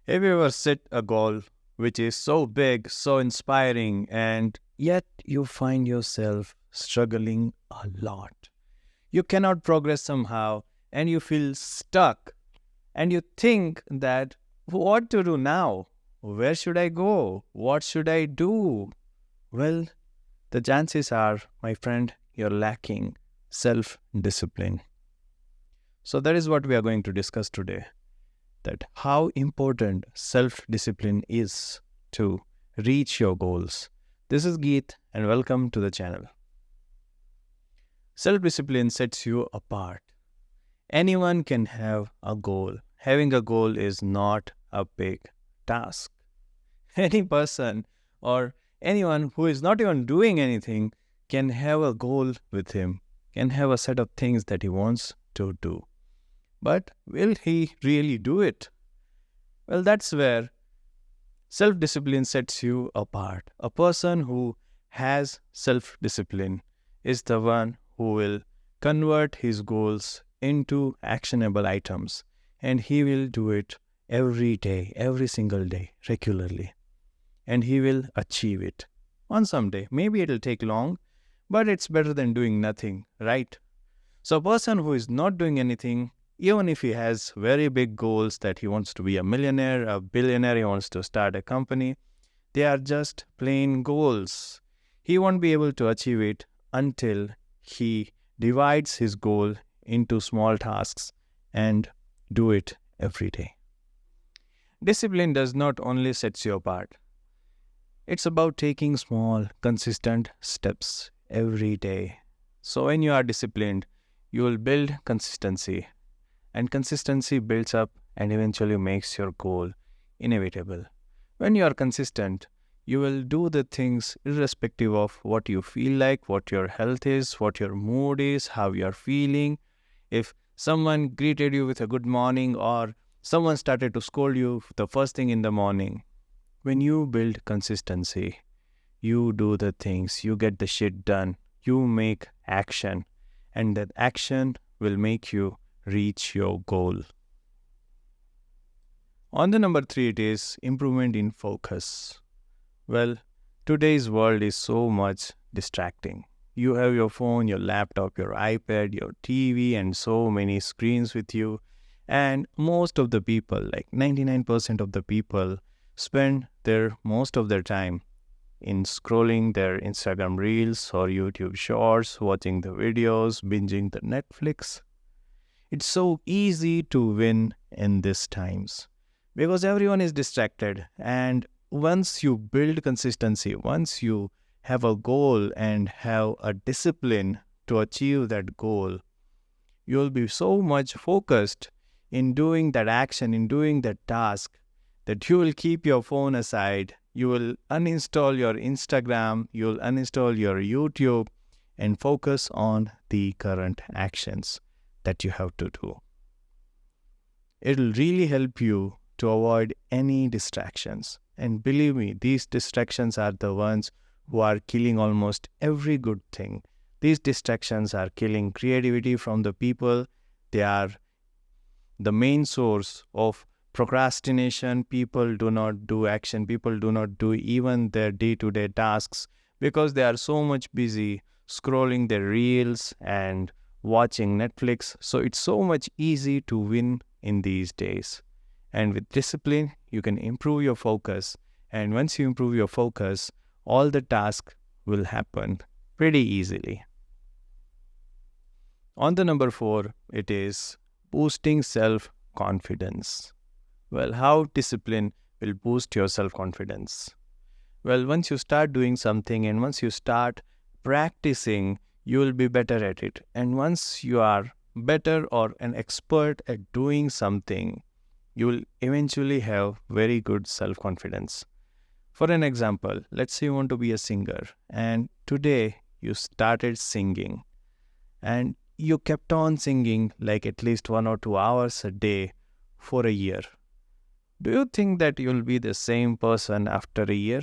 Have you ever set a goal which is so big, so inspiring, and yet you find yourself struggling a lot? You cannot progress somehow, and you feel stuck, and you think that what to do now? Where should I go? What should I do? Well, the chances are, my friend, you're lacking self discipline. So, that is what we are going to discuss today, that how important self-discipline is to reach your goals. This is Geet and welcome to the channel. Self-discipline sets you apart. Anyone can have a goal. Having a goal is not a big task. Any person or anyone who is not even doing anything can have a goal with him, can have a set of things that he wants to do. But will he really do it? Well, that's where self discipline sets you apart. A person who has self discipline is the one who will convert his goals into actionable items, and he will do it every day, every single day, regularly, and he will achieve it on some day. Maybe it'll take long, but it's better than doing nothing, right? So, a person who is not doing anything, even if he has very big goals that he wants to be a millionaire, a billionaire, he wants to start a company, they are just plain goals. He won't be able to achieve it until he divides his goal into small tasks and do it every day. Discipline does not only set you apart. It's about taking small, consistent steps every day. So when you are disciplined, you will build consistency, and consistency builds up and eventually makes your goal inevitable. When you are consistent, you will do the things irrespective of what you feel like, what your health is, what your mood is, how you are feeling. If someone greeted you with a good morning or someone started to scold you the first thing in the morning, when you build consistency, you do the things, you get the shit done, you make action, and that action will make you reach your goal. On the number 3, it is improvement in focus. Well, today's world is so much distracting. You have your phone, your laptop, your iPad, your TV, and so many screens with you. And most of the people, like 99% of the people, spend most of their time in scrolling their Instagram reels or YouTube shorts, watching the videos, binging the Netflix. It's so easy to win in these times because everyone is distracted. And once you build consistency, once you have a goal and have a discipline to achieve that goal, you'll be so much focused in doing that action, in doing that task, that you will keep your phone aside. You will uninstall your Instagram, you'll uninstall your YouTube, and focus on the current actions that you have to do. It'll really help you to avoid any distractions. And believe me, these distractions are the ones who are killing almost every good thing. These distractions are killing creativity from the people. They are the main source of procrastination. People do not do action. People do not do even their day-to-day tasks because they are so much busy scrolling their reels and watching Netflix. So it's so much easy to win in these days. And with discipline, you can improve your focus. And once you improve your focus, all the tasks will happen pretty easily. On the number 4, it is boosting self-confidence. Well, how discipline will boost your self-confidence? Well, once you start doing something and once you start practicing, you will be better at it. And once you are better or an expert at doing something, you will eventually have very good self-confidence. For an example, let's say you want to be a singer and today you started singing and you kept on singing like at least 1 or 2 hours a day for a year. Do you think that you'll be the same person after a year?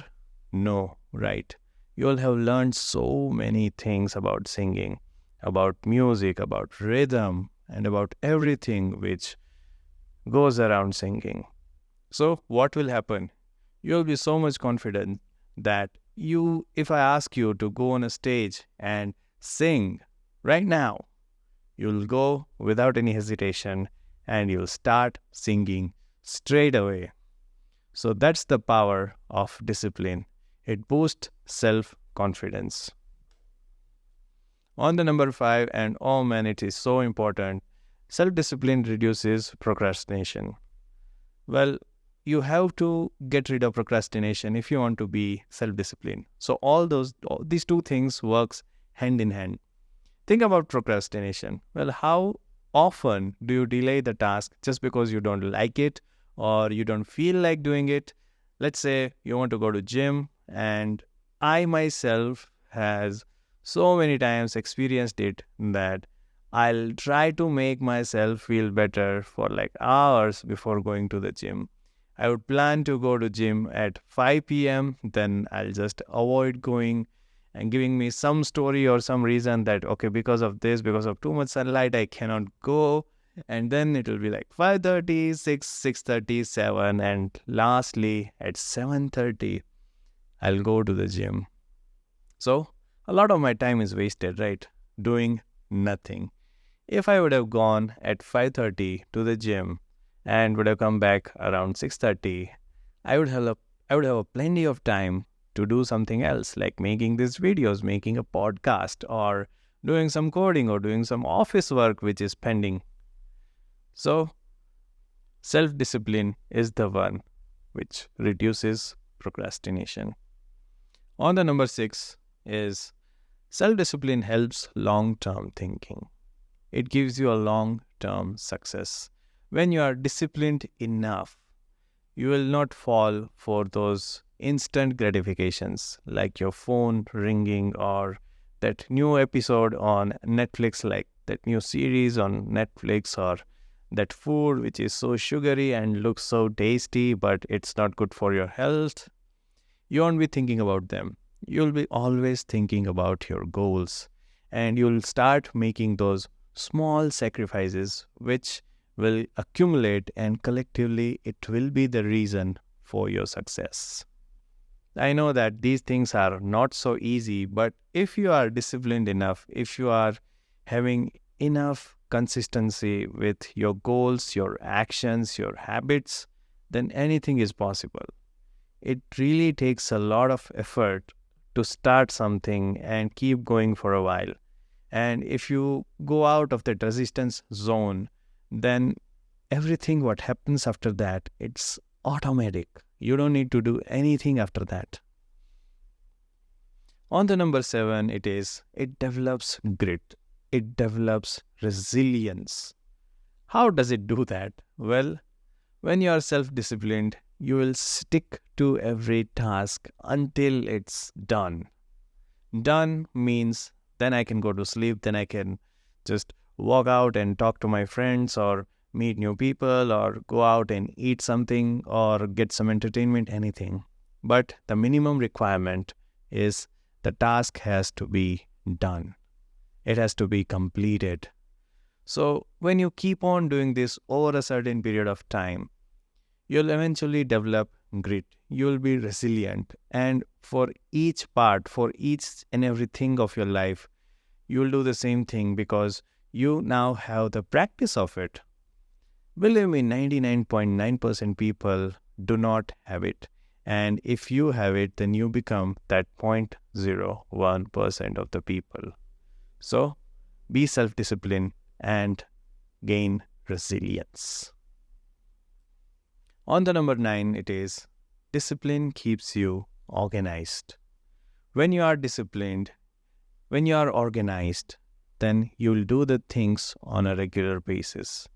No, right? You'll have learned so many things about singing, about music, about rhythm, and about everything which goes around singing. So what will happen? You'll be so much confident that if I ask you to go on a stage and sing right now, you'll go without any hesitation and you'll start singing straight away. So that's the power of discipline. It boosts self-confidence. On the number 5, and oh man, it is so important, self-discipline reduces procrastination. Well, you have to get rid of procrastination if you want to be self-disciplined. So these two things works hand in hand. Think about procrastination. Well, how often do you delay the task just because you don't like it or you don't feel like doing it? Let's say you want to go to gym, and I myself has so many times experienced it that I'll try to make myself feel better for like hours before going to the gym. I would plan to go to gym at 5 p.m. Then I'll just avoid going and giving me some story or some reason that, okay, because of this, because of too much sunlight, I cannot go. And then it will be like 5:30, 6, 6:30, 7. And lastly, at 7:30, I'll go to the gym. So a lot of my time is wasted, right? Doing nothing. If I would have gone at 5:30 to the gym and would have come back around 6:30, I would have a plenty of time to do something else, like making these videos, making a podcast, or doing some coding or doing some office work which is pending. So self-discipline is the one which reduces procrastination. On the number 6 is self-discipline helps long-term thinking. It gives you a long-term success. When you are disciplined enough, you will not fall for those instant gratifications like your phone ringing or that new episode on Netflix, like that new series on Netflix, or that food which is so sugary and looks so tasty but it's not good for your health. You won't be thinking about them. You'll be always thinking about your goals, and you'll start making those small sacrifices which will accumulate, and collectively it will be the reason for your success. I know that these things are not so easy, but if you are disciplined enough, if you are having enough consistency with your goals, your actions, your habits, then anything is possible. It really takes a lot of effort to start something and keep going for a while. And if you go out of that resistance zone, then everything what happens after that, it's automatic. You don't need to do anything after that. On the number 7, it develops grit. It develops resilience. How does it do that? Well, when you are self-disciplined, you will stick to every task until it's done. Done means then I can go to sleep, then I can just walk out and talk to my friends or meet new people or go out and eat something or get some entertainment, anything. But the minimum requirement is the task has to be done. It has to be completed. So when you keep on doing this over a certain period of time, you'll eventually develop grit. You'll be resilient. And for each part, for each and everything of your life, you'll do the same thing because you now have the practice of it. Believe me, 99.9% people do not have it. And if you have it, then you become that 0.01% of the people. So be self-disciplined and gain resilience. On the number 9, it is discipline keeps you organized. When you are disciplined, when you are organized, then you'll do the things on a regular basis.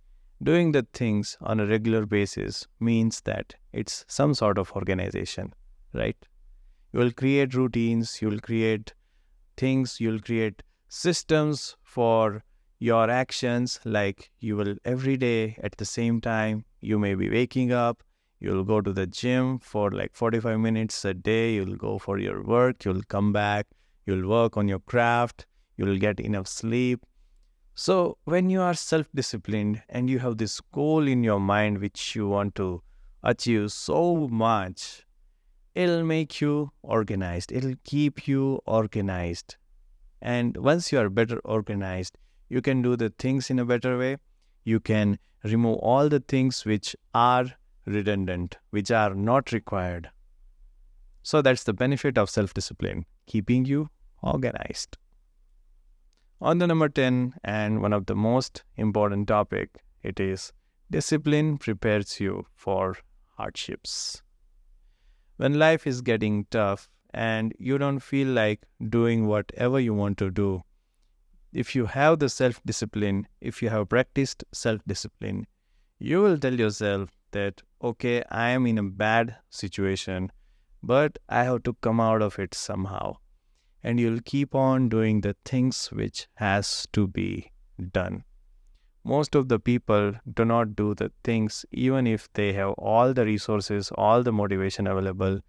Doing the things on a regular basis means that it's some sort of organization, right? You will create routines, you'll create things, you'll create systems for your actions, like you will every day at the same time, you may be waking up, you'll go to the gym for like 45 minutes a day, you'll go for your work, you'll come back, you'll work on your craft, you'll get enough sleep. So when you are self-disciplined and you have this goal in your mind which you want to achieve so much. It'll make you organized. It'll keep you organized. And once you are better organized, you can do the things in a better way. You can remove all the things which are redundant, which are not required. So that's the benefit of self-discipline, keeping you organized. On the number 10, and one of the most important topic, it is discipline prepares you for hardships. When life is getting tough and you don't feel like doing whatever you want to do, if you have the self-discipline, if you have practiced self-discipline, you will tell yourself that, okay, I am in a bad situation, but I have to come out of it somehow. And you'll keep on doing the things which has to be done. Most of the people do not do the things even if they have all the resources, all the motivation available,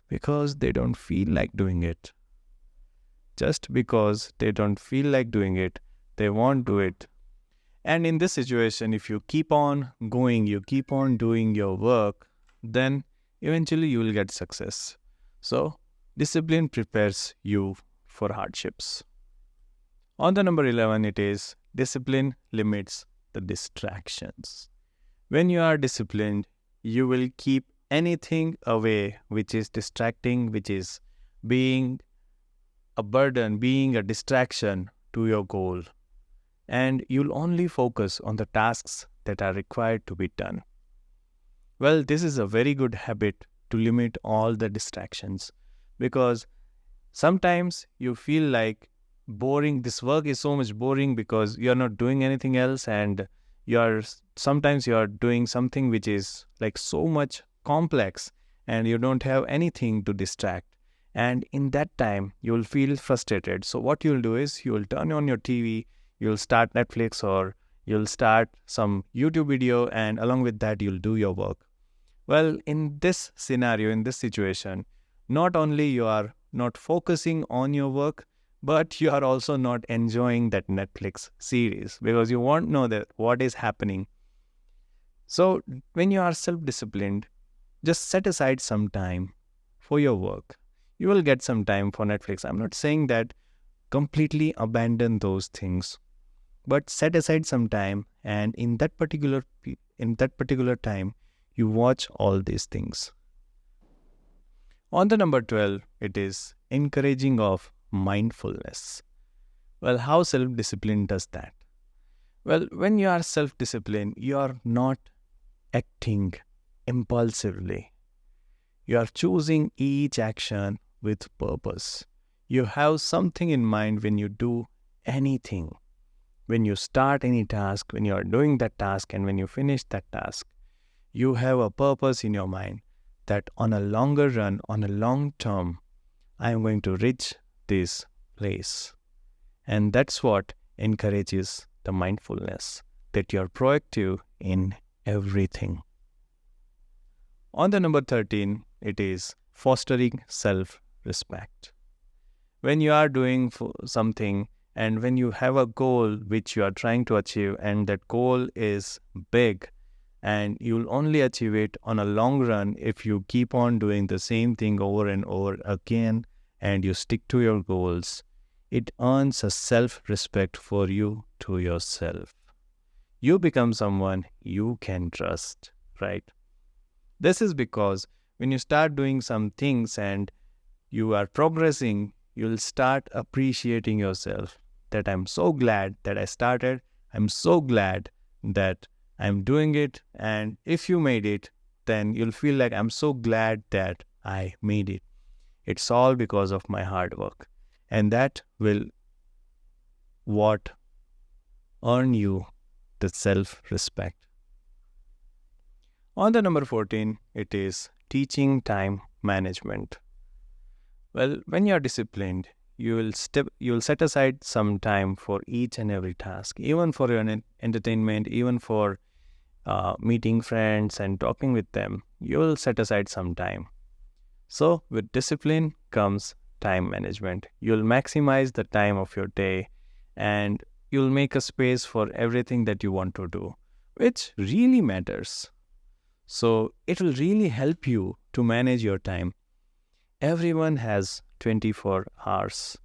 because they don't feel like doing it. Just because they don't feel like doing it, they won't do it. And in this situation, if you keep on going, you keep on doing your work, then eventually you will get success. So, discipline prepares you for hardships. On the number 11, it is discipline limits the distractions. When you are disciplined, you will keep anything away which is distracting, which is being a burden, being a distraction to your goal. And you'll only focus on the tasks that are required to be done. Well, this is a very good habit to limit all the distractions, because sometimes you feel like boring, this work is so much boring because you're not doing anything else, and sometimes you're doing something which is like so much complex and you don't have anything to distract. And in that time, you'll feel frustrated. So what you'll do is you'll turn on your TV, you'll start Netflix, or you'll start some YouTube video, and along with that, you'll do your work. Well, in this scenario, in this situation, not only you are not focusing on your work, but you are also not enjoying that Netflix series because you won't know that what is happening. So when you are self-disciplined, just set aside some time for your work. You will get some time for Netflix. I'm not saying that completely abandon those things, but set aside some time, and in that particular time, you watch all these things. On the number 12, it is encouraging of mindfulness. Well, how self-discipline does that? Well, when you are self-disciplined, you are not acting impulsively. You are choosing each action with purpose. You have something in mind when you do anything. When you start any task, when you are doing that task, and when you finish that task, you have a purpose in your mind that on a longer run, on a long term, I am going to reach this place. And that's what encourages the mindfulness, that you're proactive in everything. On the number 13, it is fostering self-respect. When you are doing something, and when you have a goal which you are trying to achieve, and that goal is big, and you'll only achieve it on a long run if you keep on doing the same thing over and over again, and you stick to your goals, it earns a self-respect for you to yourself. You become someone you can trust, right? This is because when you start doing some things and you are progressing, you'll start appreciating yourself. That I'm so glad that I started. I'm so glad that I'm doing it. And if you made it, then you'll feel like I'm so glad that I made it. It's all because of my hard work. And that will what earn you the self-respect. On the number 14, it is teaching time management. Well, when you are disciplined, you will set aside some time for each and every task, even for your entertainment, even for meeting friends and talking with them. You will set aside some time. So with discipline comes time management. You'll maximize the time of your day, and you'll make a space for everything that you want to do, which really matters. So it will really help you to manage your time. Everyone has 24 hours,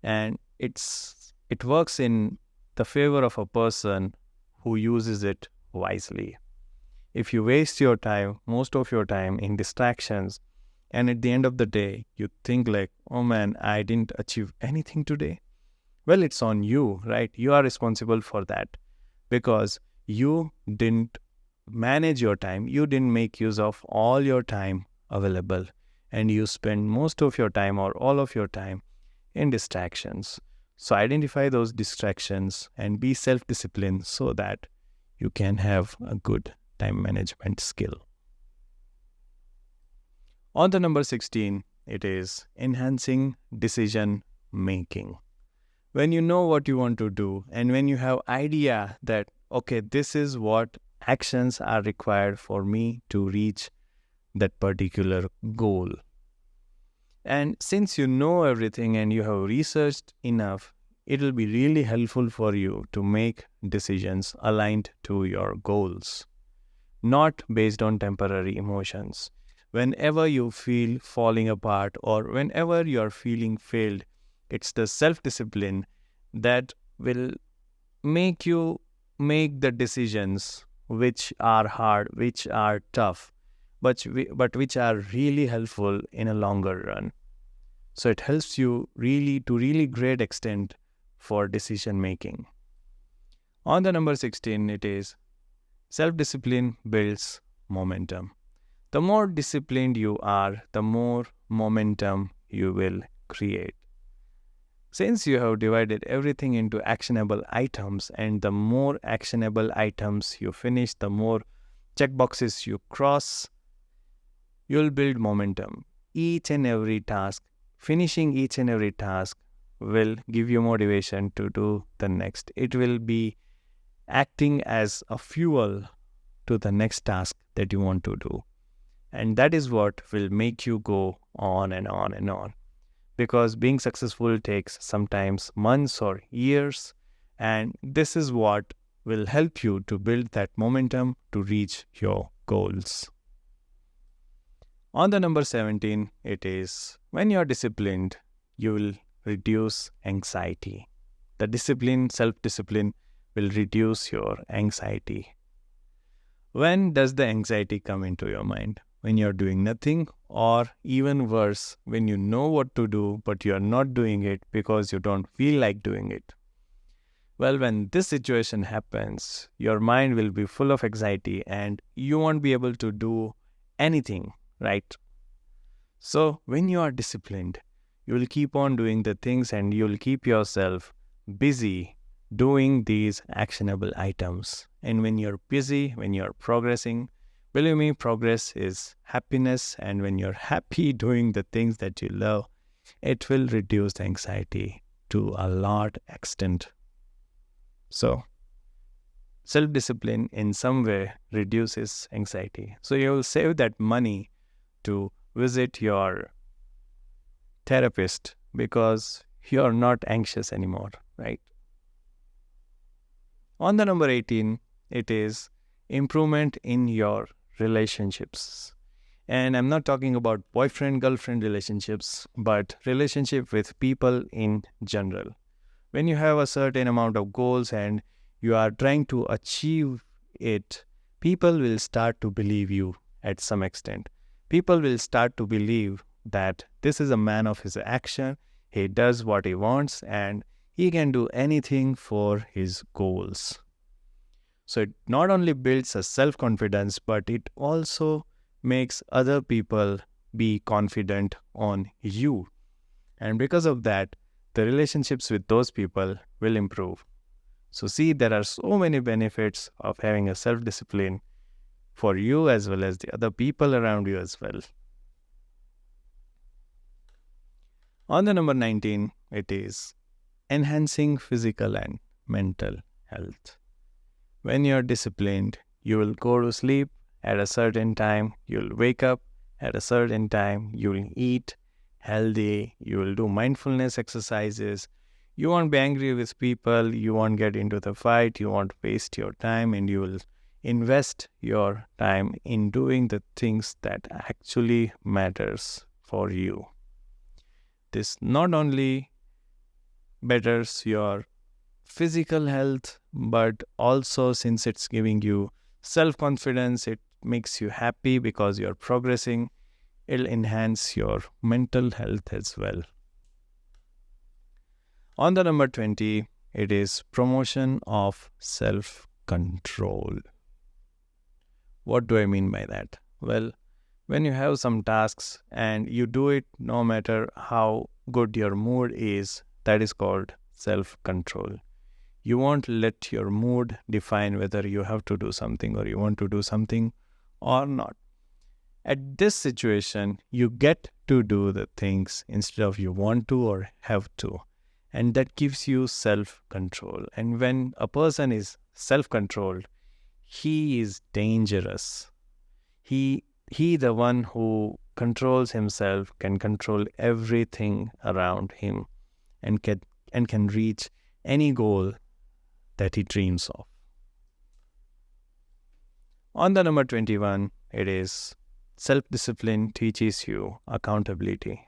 and it works in the favor of a person who uses it wisely. If you waste your time, most of your time in distractions, and at the end of the day, you think like, oh man, I didn't achieve anything today. Well, it's on you, right? You are responsible for that because you didn't manage your time. You didn't make use of all your time available, and you spend most of your time or all of your time in distractions. So identify those distractions and be self-disciplined so that you can have a good time management skill. On the number 16, it is enhancing decision making. When you know what you want to do and when you have idea that, okay, this is what actions are required for me to reach that particular goal. And since you know everything and you have researched enough, it will be really helpful for you to make decisions aligned to your goals, not based on temporary emotions. Whenever you feel falling apart or whenever you are feeling failed, it's the self-discipline that will make you make the decisions which are hard, which are tough, but which are really helpful in a longer run. So it helps you really to really great extent for decision making. On the number 16, it is self-discipline builds momentum. The more disciplined you are, the more momentum you will create. Since you have divided everything into actionable items, and the more actionable items you finish, the more checkboxes you cross, you'll build momentum. Each and every task, finishing each and every task will give you motivation to do the next. It will be acting as a fuel to the next task that you want to do. And that is what will make you go on and on and on. Because being successful takes sometimes months or years, and this is what will help you to build that momentum to reach your goals. On the number 17, it is when you are disciplined, you will reduce anxiety. The discipline, self-discipline will reduce your anxiety. When does the anxiety come into your mind? When you're doing nothing, or even worse, when you know what to do, but you're not doing it because you don't feel like doing it. Well, when this situation happens, your mind will be full of anxiety and you won't be able to do anything, right? So when you are disciplined, you will keep on doing the things and you'll keep yourself busy doing these actionable items. And when you're busy, when you're progressing, believe me, progress is happiness, and when you're happy doing the things that you love, it will reduce the anxiety to a large extent. So, self-discipline in some way reduces anxiety. So you will save that money to visit your therapist because you're not anxious anymore, right? On the number 18, it is improvement in your relationships. And I'm not talking about boyfriend-girlfriend relationships, but relationship with people in general. When you have a certain amount of goals and you are trying to achieve it, people will start to believe you at some extent. People will start to believe that this is a man of his action, he does what he wants, and he can do anything for his goals. So it not only builds a self-confidence, but it also makes other people be confident on you. And because of that, the relationships with those people will improve. So see, there are so many benefits of having a self-discipline for you as well as the other people around you as well. On the number 19, it is enhancing physical and mental health. When you're disciplined, you will go to sleep at a certain time, you'll wake up at a certain time, you'll eat healthy, you will do mindfulness exercises, you won't be angry with people, you won't get into the fight, you won't waste your time, and you will Invest your time in doing the things that actually matters for you. This not only betters your physical health, but also since it's giving you self-confidence, it makes you happy because you're progressing. It'll enhance your mental health as well. On the number 20, it is promotion of self-control. What do I mean by that? Well, when you have some tasks and you do it no matter how good your mood is, that is called self-control. You won't let your mood define whether you have to do something or you want to do something or not. At this situation, you get to do the things instead of you want to or have to. And that gives you self-control. And when a person is self-controlled, he is dangerous. He the one who controls himself can control everything around him and can reach any goal that he dreams of. On the number 21, it is self-discipline teaches you accountability.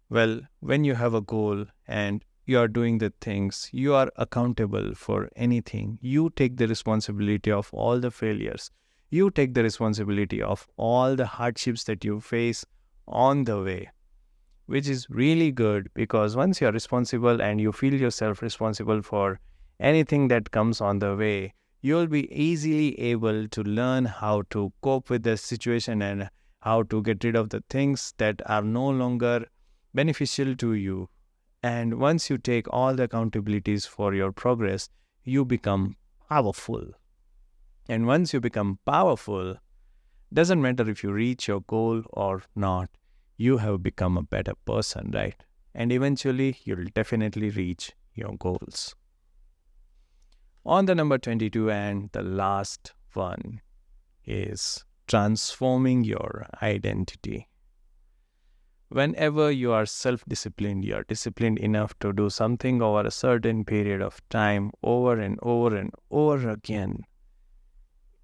Well, when you have a goal and you are doing the things, you are accountable for anything. You take the responsibility of all the failures. You take the responsibility of all the hardships that you face on the way, which is really good because once you are responsible and you feel yourself responsible for anything that comes on the way, you'll be easily able to learn how to cope with the situation and how to get rid of the things that are no longer beneficial to you. And once you take all the accountabilities for your progress, you become powerful. And once you become powerful, doesn't matter if you reach your goal or not, you have become a better person, right? And eventually, you'll definitely reach your goals. On the number 22 and the last one is transforming your identity. Whenever you are self-disciplined, you are disciplined enough to do something over a certain period of time, over and over and over again,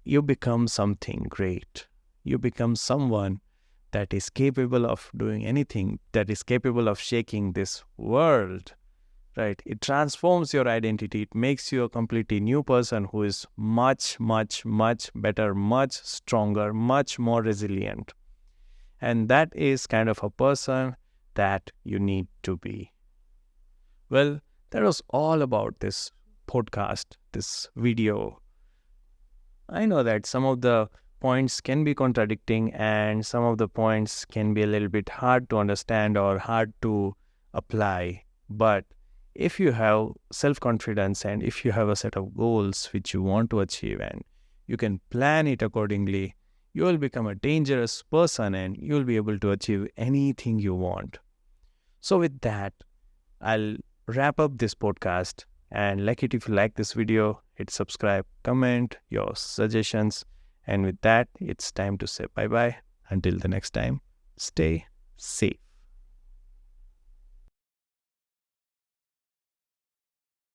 you become something great. You become someone that is capable of doing anything, that is capable of shaking this world, right? It transforms your identity. It makes you a completely new person who is much, much, much better, much stronger, much more resilient. And that is kind of a person that you need to be. Well, that was all about this podcast, this video. I know that some of the points can be contradicting and some of the points can be a little bit hard to understand or hard to apply. But if you have self-confidence and if you have a set of goals which you want to achieve and you can plan it accordingly, you will become a dangerous person and you will be able to achieve anything you want. So with that, I'll wrap up this podcast and like it if you like this video, hit subscribe, comment your suggestions. And with that, it's time to say bye-bye. Until the next time, stay safe.